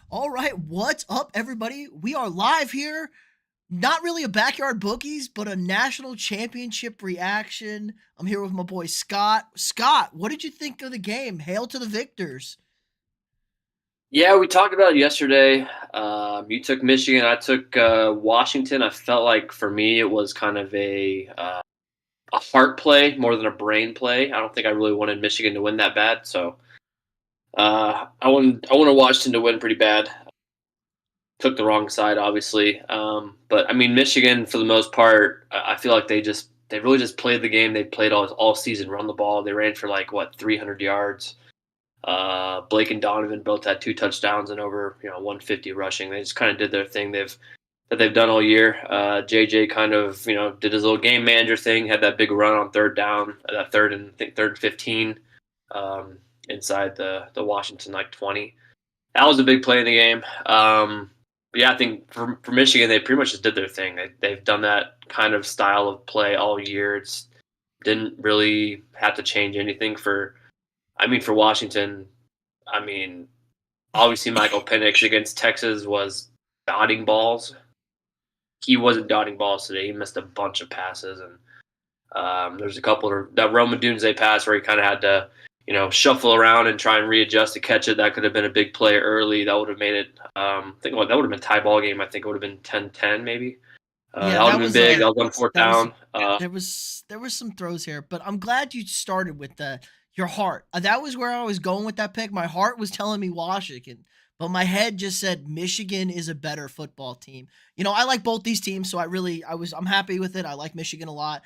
All right, what's up, everybody? We are live here. Not really a backyard bookies, but a national championship reaction. I'm here with my boy Scott. Scott, what did you think of the game? Hail to the victors. Yeah, we talked about it yesterday. You took Michigan, I took Washington. I felt like for me it was kind of a heart play more than a brain play. I don't think I really wanted Michigan to win that bad, so I wanted Washington to win pretty bad. Took the wrong side, obviously, but I mean Michigan for the most part, I feel like they really just played the game they played all season, run the ball. They ran for like 300 yards. Blake and Donovan both had 2 touchdowns and over 150 rushing. They just kind of did their thing they've done all year. JJ kind of did his little game manager thing, had that big run on third down, that third and 15 inside the Washington 20. That was a big play in the game. But yeah, I think for Michigan they pretty much just did their thing. They've done that kind of style of play all year. It's didn't really have to change anything for Washington, I mean, obviously Michael Penix against Texas was dotting balls. He wasn't dotting balls today. He missed a bunch of passes, and there's a couple of that Rome Odunze pass where he kind of had to, shuffle around and try and readjust to catch it. That could have been a big play early. That would have made it. I think that would have been tie ball game. I think it would have been 10-10 maybe. Yeah, That would that have been was big. That was on fourth that was down. there was some throws here, but I'm glad you started with the your heart. That was where I was going with that pick. My heart was telling me Washington, but my head just said Michigan is a better football team. I like both these teams, so I'm happy with it. I like Michigan a lot.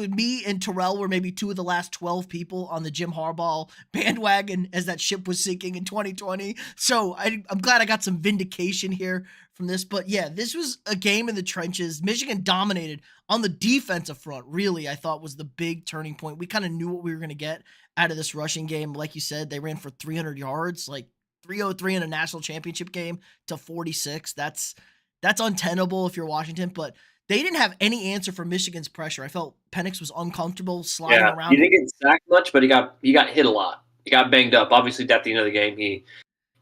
Me and Terrell were maybe two of the last 12 people on the Jim Harbaugh bandwagon as that ship was sinking in 2020. So I'm glad I got some vindication here from this. But yeah, this was a game in the trenches. Michigan dominated on the defensive front, really, I thought was the big turning point. We kind of knew what we were going to get out of this rushing game. Like you said, they ran for 300 yards, like 303 in a national championship game to 46. That's untenable if you're Washington, but they didn't have any answer for Michigan's pressure. I felt Penix was uncomfortable sliding Yeah, he around. didn't get sacked much, but he got hit a lot. He got banged up. Obviously, at the end of the game, he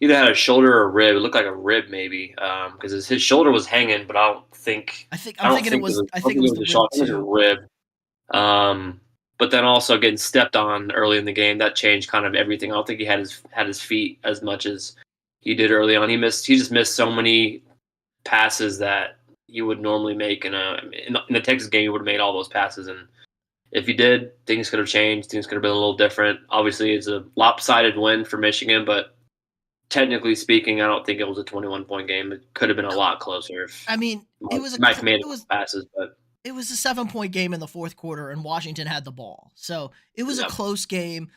either had a shoulder or a rib. It looked like a rib, maybe, because his shoulder was hanging, but I'm thinking it was I I don't think it think it was was the a rib shoulder. I think it was too. a rib. But then also getting stepped on early in the game that changed kind of everything. I don't think he had his feet as much as he did early on. He just missed so many passes that he would normally make in the Texas game. He would have made all those passes, and if he did, things could have changed. Things could have been a little different. Obviously, it's a lopsided win for Michigan, but technically speaking, I don't think it was a 21-point game. It could have been a No, lot closer if I mean, Mike made passes, but it was a 7 point game in the fourth quarter, and Washington had the ball. So it was a yeah. close game.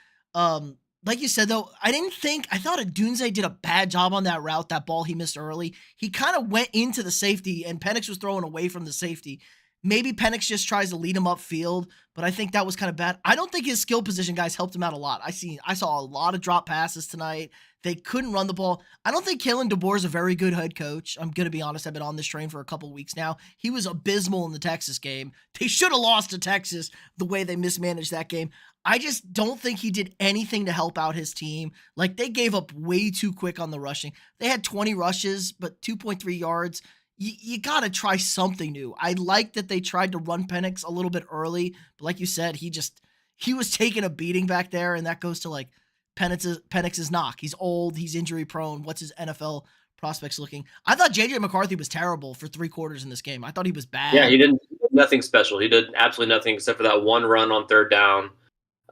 Like you said, though, I thought Adunze did a bad job on that route, that ball he missed early. He kind of went into the safety, and Penix was throwing away from the safety. Maybe Penix just tries to lead him upfield, but I think that was kind of bad. I don't think his skill position guys helped him out a lot. I saw a lot of drop passes tonight. They couldn't run the ball. I don't think Kalen DeBoer is a very good head coach. I'm going to be honest. I've been on this train for a couple of weeks now. He was abysmal in the Texas game. They should have lost to Texas the way they mismanaged that game. I just don't think he did anything to help out his team. Like, they gave up way too quick on the rushing. They had 20 rushes, but 2.3 yards. You got to try something new. I like that they tried to run Penix a little bit early, but like you said, he was taking a beating back there, and that goes to like Penix's knock. He's old. He's injury prone. What's his NFL prospects looking? I thought JJ McCarthy was terrible for 3 quarters in this game. I thought he was Yeah, bad. he did nothing special. He did absolutely nothing except for that one run on third down,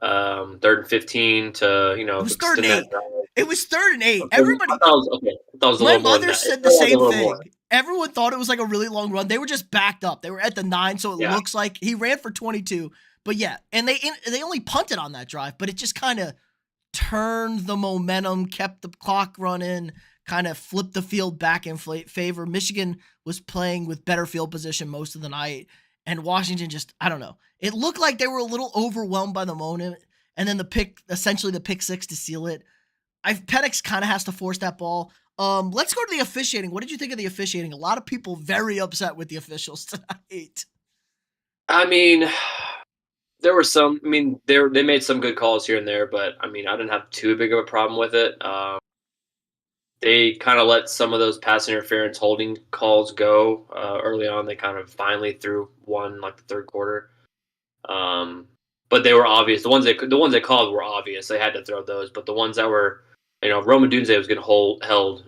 third and 15 to It was third and extend that eight. drive. It was third and eight. I thought Everybody, it was okay. I thought it was a my little more than mother that. It said the felt like a same little more. thing. Everyone thought it was like a really long run. They were just backed up. They were at the 9, so it Yeah, looks like he ran for 22. But yeah, and they only punted on that drive, but it just kind of turned the momentum, kept the clock running, kind of flipped the field back in favor. Michigan was playing with better field position most of the night, and Washington just, I don't know. It looked like they were a little overwhelmed by the moment, and then essentially the pick six to seal it. Penix kind of has to force that ball. Let's go to the officiating. What did you think of the officiating? A lot of people very upset with the officials tonight. I mean, there were some. I mean, they made some good calls here and there, but I mean, I didn't have too big of a problem with it. they kind of let some of those pass interference holding calls go early on. They kind of finally threw one like the third quarter. Um, but they were obvious. The ones they called were obvious. They had to throw those. But the ones that were, Roman Dunze was getting held,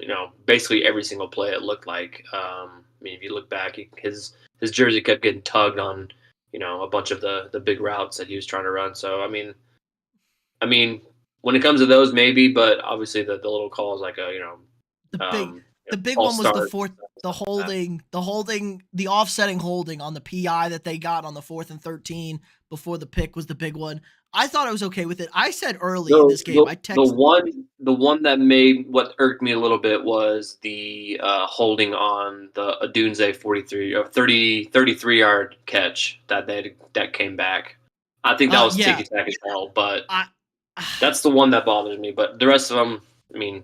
basically every single play. It looked like. I mean, if you look back, his jersey kept getting tugged on, a bunch of the big routes that he was trying to run. So I mean, when it comes to those, maybe, but obviously the little calls like a The big um, the big all one was the stars, fourth, stuff like that. the offsetting holding on the PI that they got on the 4th and 13 before the pick was the big one. I thought I was okay with it. I said early in The this game, the I the text one that made what irked me a little bit was the holding on the Adunze 43 or 33 yard catch that came back. I think that was yeah, ticky tack as hell, but I that's the one that bothers me. But the rest of them, I mean, let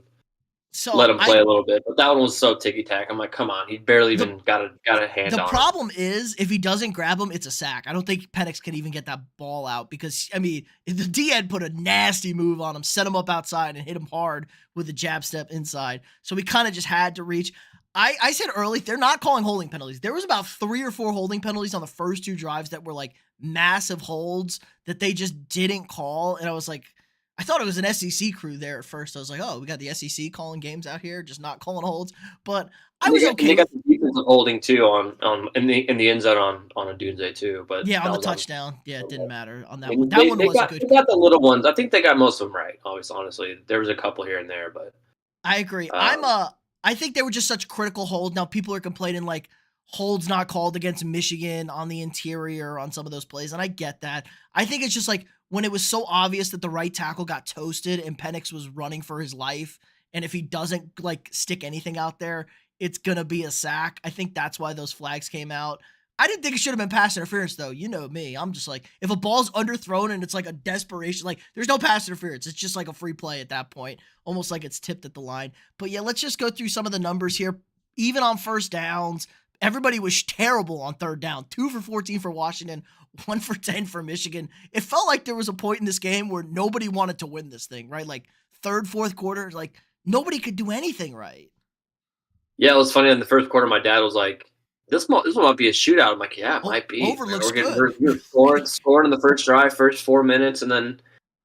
so him play I a little bit. But that one was so ticky tack. I'm like, come on, he barely the even got a hand The on him. problem is if he doesn't grab him, it's a sack. I don't think Penix can even get that ball out because I mean the D had put a nasty move on him, set him up outside and hit him hard with a jab step inside. So we kind of just had to reach. I said early they're not calling holding penalties. There was about 3 or 4 holding penalties on the first 2 drives that were like massive holds that they just didn't call, and I was like, I thought it was an SEC crew there at first. I was like, oh, we got the SEC calling games out here, just not calling holds. But I And they was got and okay they got with. the defensive holding too on in the end zone on a Dunze too, but Yeah, on that the was on. touchdown. Yeah, it didn't matter on I that one. mean, That they, one they was a got good they call. got the little ones. I think they got most of them right. Always, honestly, there was a couple here and there, but I agree. um, I think they were just such critical holds. Now people are complaining like holds not called against Michigan on the interior on some of those plays, and I get that. I think it's just like when it was so obvious that the right tackle got toasted and Penix was running for his life, and if he doesn't like stick anything out there, it's gonna be a sack. I think that's why those flags came out. I didn't think it should have been pass interference though. You know me. I'm just like if a ball's underthrown and it's like a desperation, like there's no pass interference. It's just like a free play at that point, almost like it's tipped at the line. But yeah, let's just go through some of the numbers here. Even on first downs, everybody was terrible on third down. 2 for 14 for Washington, 1 for 10 for Michigan. It felt like there was a point in this game where nobody wanted to win this thing, right? Like third, fourth quarter, like nobody could do anything right. yeah, it was funny. In the first quarter, my dad was like, "This one might be a shootout." I'm like, "Yeah, it Oh, might be. over Man, looks good. we're scoring in the first drive, first 4 minutes, and then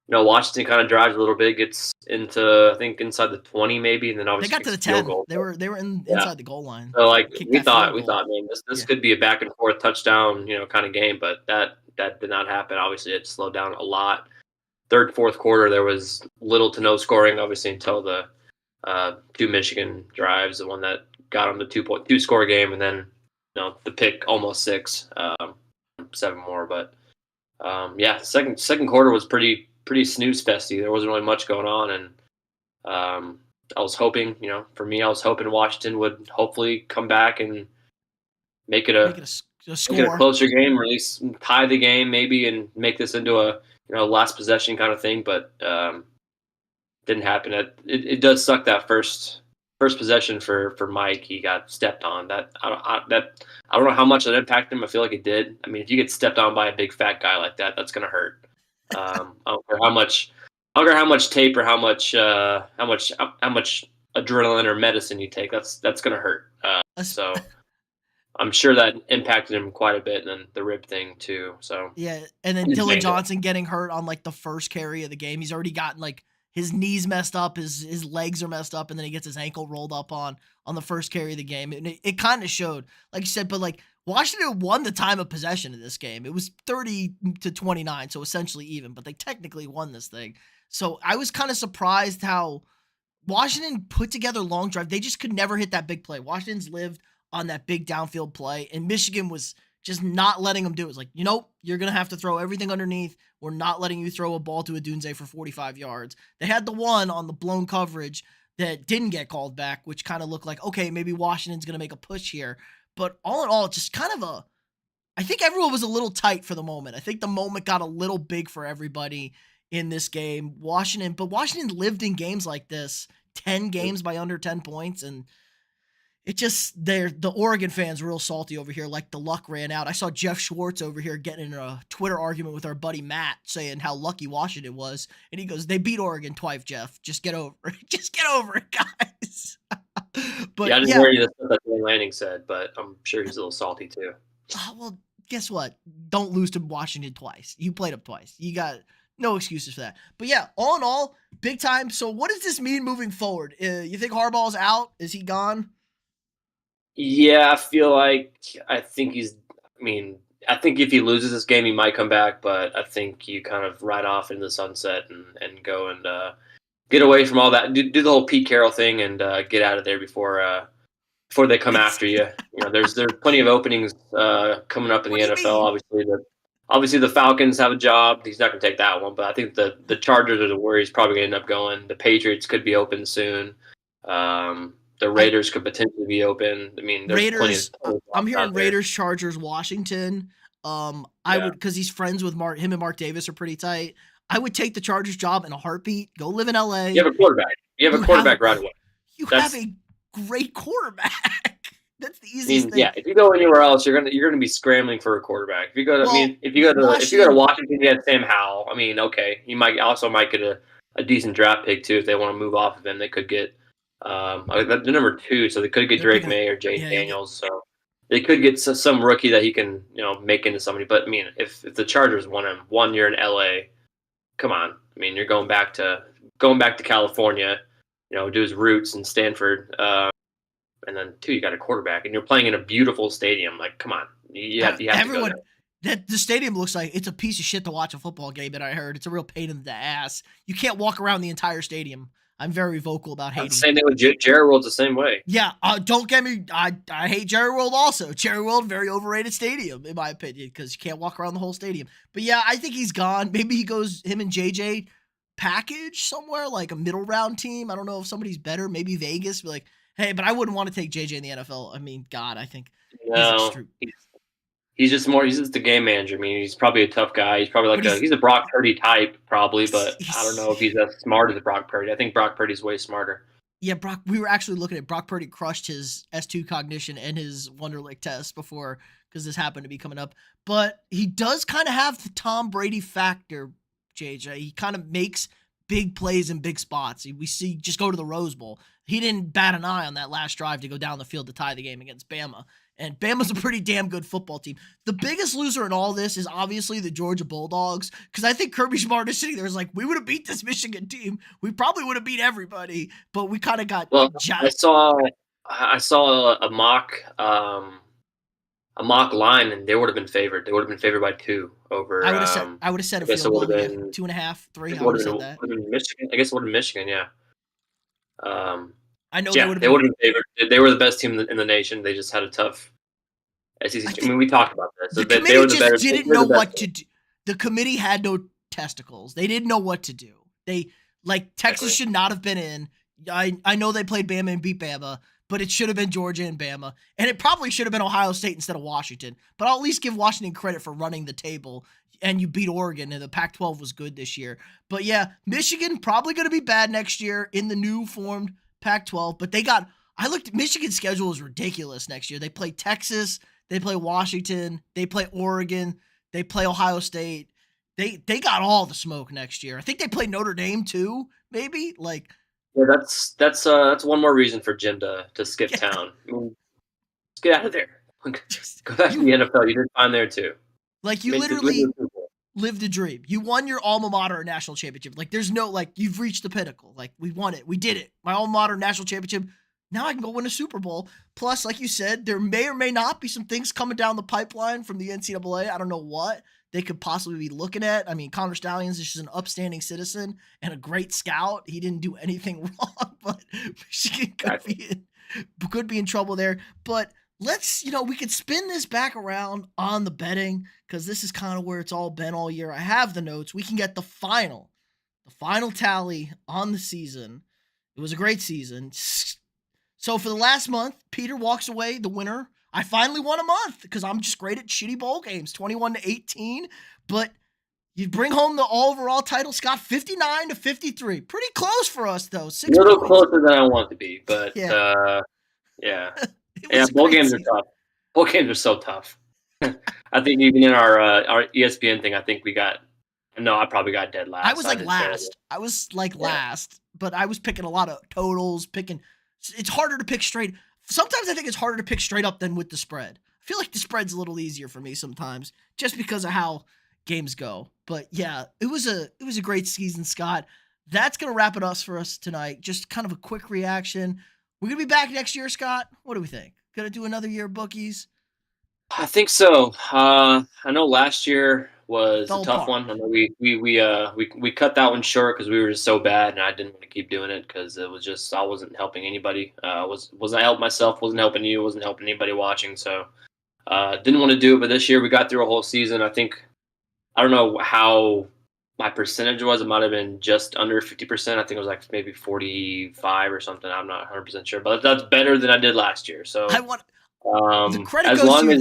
Washington kind of drives a little bit, gets into I think inside the 20 maybe, and then They obviously got to kicks the a field 10. goal. They were Yeah. inside the goal line. So like Kicked we that field thought, goal. man, this Yeah. could be a back and forth touchdown, kind of game, but that did not happen. Obviously, it slowed down a lot. Third, fourth quarter, there was little to no scoring, obviously, until the 2 Michigan drives, the one that got them the 2-2 score game, and then the pick almost 6, 7 more. But yeah, second quarter was pretty snooze festy. There wasn't really much going on, and I was hoping, for me, I was hoping Washington would hopefully come back and make it Make a it a make it a score. closer game, or at least tie the game maybe, and make this into a last possession kind of thing. But didn't happen. It does suck that first possession for Mike. He got stepped on. I don't know how much that impacted him. I feel like it did. I mean, if you get stepped on by a big fat guy like that, that's gonna hurt. I don't care how much. I don't care how much tape or how much adrenaline or medicine you take. That's gonna hurt. Es- So I'm sure that impacted him quite a bit, and then the rib thing too. So Yeah, and then he's Dylan banged up. Johnson getting hurt on like the first carry of the game. He's already gotten like his knees messed up, his legs are messed up, and then he gets his ankle rolled up on the first carry of the game. And it kind of showed, like you said, but like Washington won the time of possession in this game. It was 30-29, so essentially even, but they technically won this thing. So I was kind of surprised how Washington put together long drive. They just could never hit that big play. Washington's lived on that big downfield play, and Michigan was just not letting them do it. It's like, you're going to have to throw everything underneath. We're not letting you throw a ball to a Dunze for 45 yards. They had the one on the blown coverage that didn't get called back, which kind of looked like, okay, maybe Washington's going to make a push here. But all in all, just kind of I think everyone was a little tight for the moment. I think the moment got a little big for everybody in this game. But Washington lived in games like this, 10 games by under 10 points, and the Oregon fans real salty over here, like the luck ran out. I saw Jeff Schwartz over here getting in a Twitter argument with our buddy Matt, saying how lucky Washington was, and he goes, "They beat Oregon twice, Jeff. Just get over it. Just get over it, guys." Yeah, But I didn't yeah, hear any of the stuff that Dan Lanning said, but I'm sure he's a little salty too. well, guess what? Don't lose to Washington twice. You played up twice. You got no excuses for that. But yeah, all in all, big time. So what does this mean moving forward? You think Harbaugh's out? Is he gone? Yeah, I think he's. I mean, I think if he loses this game, he might come back, but I think you kind of ride off into the sunset and go and get away from all that. Do the whole Pete Carroll thing and get out of there before they come after you. You know, there's plenty of openings coming up in What the do you NFL. mean? Obviously the Falcons have a job. He's not going to take that one, but I think the Chargers are where he's probably going to end up going. The Patriots could be open soon. The I Raiders could potentially be open. I mean, there's plenty of Raiders. I'm jobs hearing out there. Raiders, Chargers, Washington. I Yeah, would because he's friends with Mark. Him and Mark Davis are pretty tight. I would take the Chargers job in a heartbeat. Go live in you LA. have a quarterback. You have You a have a quarterback right away. you have That's a great quarterback. That's the I easiest mean, thing. yeah. If you go anywhere else, you're gonna be scrambling for a quarterback. If you go to, I Well, mean, if you go to Washington. Washington, you have Sam Howell. I mean, okay, you might get a decent draft pick too if they want to move off of him. They could get the number two, so they could get They're Drake picking it. May or Jane Yeah, you get. Daniels. So they could get some rookie that he can make into somebody. But I mean, if the Chargers want him 1 year in LA, come on. I mean, you're going back to California. Do his roots in Stanford. And then two, you got a quarterback, and you're playing in a beautiful stadium. Like, come on, you have to go there. Everyone that the stadium looks like it's a piece of shit to watch a football game. That I heard it's a real pain in the ass. You can't walk around the entire stadium. I'm very vocal about hating. Same thing with Jerry World's the same way. Yeah, don't get me. I hate Jerry World also. Jerry World, very overrated stadium in my opinion because you can't walk around the whole stadium. But yeah, I think he's gone. Maybe he goes him and JJ package somewhere like a middle round team. I don't know if somebody's better. Maybe Vegas. Be like, hey, but I wouldn't want to take JJ in the NFL. I mean, God, I think he's No, extreme. he's just the game manager. I mean, he's probably a tough guy. He's probably But he's a Brock Purdy type, probably, he's, but I don't he's know if he's as smart as Brock Purdy. I think Brock Purdy's way smarter. yeah, Brock. We were actually looking at Brock Purdy crushed his S2 cognition and his Wonderlic test before because this happened to be coming up. But he does kind of have the Tom Brady factor, JJ. He kind of makes big plays in big spots. We see just go to the Rose Bowl. He didn't bat an eye on that last drive to go down the field to tie the game against Bama. And Bama's a pretty damn good football team. The biggest loser in all this is obviously the Georgia Bulldogs, because I think Kirby Smart is sitting there is like, we would have beat this Michigan team. We probably would have beat everybody, but we kind of got Well, I giant. saw I saw a mock line, and they would have been favored. They would have been favored by two over. I would have said a I guess it field would have goal. Yeah, been. 2.5, I 3. think I it would would have have said that. been Michigan. I guess it would have been Michigan. Yeah. Um, I know they yeah, would have they been. would have been favored. They were the best team in the nation. They just had a tough I SEC. I think mean, we talked about this. So the they committee were the just better. didn't They're know the best what team. to do. The committee had no testicles. They didn't know what to do. They like Texas Exactly. should not have been in. I know they played Bama and beat Bama, but it should have been Georgia and Bama, and it probably should have been Ohio State instead of Washington. But I'll at least give Washington credit for running the table. And you beat Oregon, and the Pac-12 was good this year. But yeah, Michigan probably going to be bad next year in the new formed Pac-12. But they got. I looked at Michigan's schedule is ridiculous next year. They play Texas, they play Washington, they play Oregon, they play Ohio State. They got all the smoke next year. I think they play Notre Dame too, maybe. Like, Yeah, that's one more reason for Jim to skip yeah, town. I mean, just get out of there. just Go back to you the NFL. You did fine there too. like I you mean, to win literally the Super Bowl. lived a dream. You won your alma mater a national championship. Like, there's no like you've reached the pinnacle. Like, we won it. We did it. My alma mater national championship. Now I can go win a Super Bowl. Plus, like you said, there may or may not be some things coming down the pipeline from the NCAA. I don't know what they could possibly be looking at. I mean, Connor Stallions is just an upstanding citizen and a great scout. He didn't do anything wrong, but Michigan Exactly. could be in trouble there. But let's, we could spin this back around on the betting because this is kind of where it's all been all year. I have the notes. We can get the final tally on the season. It was a great season. So for the last month, Peter walks away the winner. I finally won a month because I'm just great at shitty bowl games, 21-18. But you bring home the overall title, Scott, 59-53. Pretty close for us though. A 6 little points. closer than I want to be, but Yeah, yeah, it yeah. was a Bowl great games are season. tough. Bowl games are so tough. I think even in our ESPN thing, I think we got. No, I probably got dead I last. was I like did terrible. last. I was like Yeah, last, but I was picking a lot of totals, picking It's harder to pick straight. Sometimes I think it's harder to pick straight up than with the spread. I feel like the spread's a little easier for me sometimes, just because of how games go. But yeah, it was a great season, Scott. That's gonna wrap it up for us tonight. Just kind of a quick reaction. We're gonna be back next year, Scott. What do we think? Gonna do another year of bookies? I think so. I know last year was a Fell tough apart. one. I know we cut that one short because we were just so bad, and I didn't want to keep doing it because it was just I wasn't helping anybody. Wasn't helping myself, wasn't helping you, wasn't helping anybody watching. So didn't want to do it. But this year we got through a whole season. I think I don't know how my percentage was. It might have been just under 50%. I think it was like maybe 45 or something. I'm not 100% sure, but that's better than I did last year. I So want the credit as goes to long you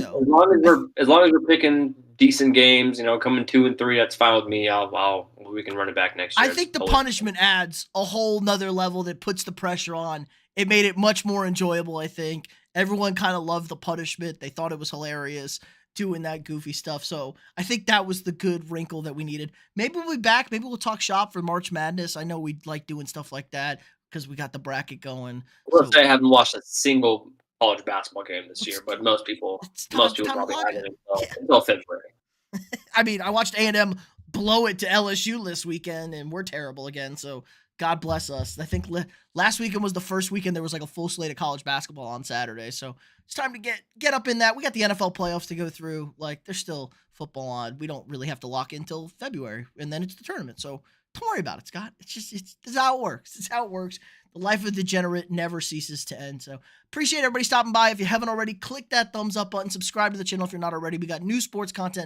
as though. we're picking decent games, coming 2 and 3, that's fine with me. I'll we can run it back next I year. It's think the totally punishment adds a whole nother level that puts the pressure on. It made it much more enjoyable, I think. Everyone kind of loved the punishment. They thought it was hilarious doing that goofy stuff. So I think that was the good wrinkle that we needed. Maybe we'll be back. Maybe we'll talk shop for March Madness. I know we like doing stuff like that because we got the bracket going. I will So say I haven't watched a single college basketball game this let's year, but do most it's people time to probably lock haven't it. Yeah. until February. I mean, I watched A&M blow it to LSU this weekend, and we're terrible again. So God bless us. I think last weekend was the first weekend there was like a full slate of college basketball on Saturday. So it's time to get up in that. We got the NFL playoffs to go through. Like there's still football on. We don't really have to lock in until February, and then it's the tournament. So don't worry about it, Scott. It's how it works. It's how it works. The life of a degenerate never ceases to end. So appreciate everybody stopping by. If you haven't already, click that thumbs up button. Subscribe to the channel if you're not already. We got new sports content